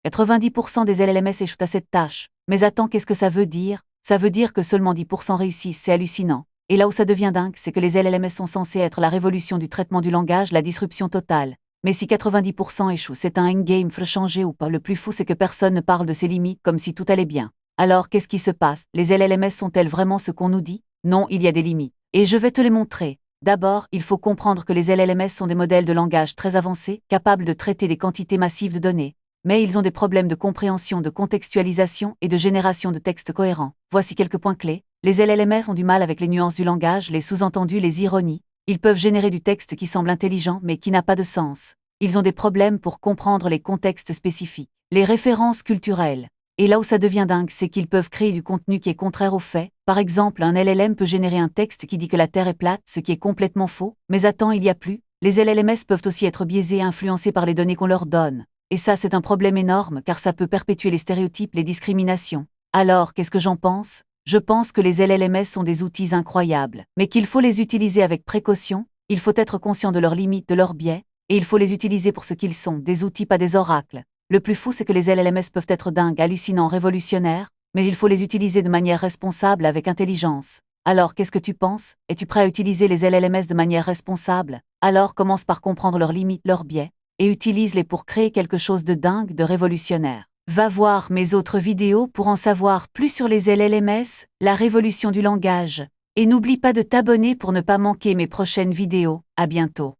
90% des LLMS échouent à cette tâche. Mais attends, qu'est-ce que ça veut dire? Ça veut dire que seulement 10% réussissent, c'est hallucinant. Et là où ça devient dingue, c'est que les LLMS sont censés être la révolution du traitement du langage, la disruption totale. Mais si 90% échouent, c'est un endgame, faut changer ou pas? Le plus fou, c'est que personne ne parle de ces limites comme si tout allait bien. Alors, qu'est-ce qui se passe? Les LLMS sont-elles vraiment ce qu'on nous dit? Non, il y a des limites. Et je vais te les montrer. D'abord, il faut comprendre que les LLMS sont des modèles de langage très avancés, capables de traiter des quantités massives de données. Mais ils ont des problèmes de compréhension, de contextualisation et de génération de textes cohérents. Voici quelques points clés. Les LLMS ont du mal avec les nuances du langage, les sous-entendus, les ironies. Ils peuvent générer du texte qui semble intelligent mais qui n'a pas de sens. Ils ont des problèmes pour comprendre les contextes spécifiques, les références culturelles. Et là où ça devient dingue, c'est qu'ils peuvent créer du contenu qui est contraire aux faits. Par exemple, un LLM peut générer un texte qui dit que la Terre est plate, ce qui est complètement faux. Mais attends, il y a plus. Les LLMS peuvent aussi être biaisés et influencés par les données qu'on leur donne. Et ça, c'est un problème énorme car ça peut perpétuer les stéréotypes, les discriminations. Alors, qu'est-ce que j'en pense? Je pense que les LLMS sont des outils incroyables, mais qu'il faut les utiliser avec précaution, il faut être conscient de leurs limites, de leurs biais, et il faut les utiliser pour ce qu'ils sont, des outils pas des oracles. Le plus fou, c'est que les LLMS peuvent être dingues, hallucinants, révolutionnaires, mais il faut les utiliser de manière responsable avec intelligence. Alors, qu'est-ce que tu penses? Es-tu prêt à utiliser les LLMS de manière responsable? Alors, commence par comprendre leurs limites, leurs biais, et utilise-les pour créer quelque chose de dingue, de révolutionnaire. Va voir mes autres vidéos pour en savoir plus sur les LLMS, la révolution du langage. Et n'oublie pas de t'abonner pour ne pas manquer mes prochaines vidéos. À bientôt.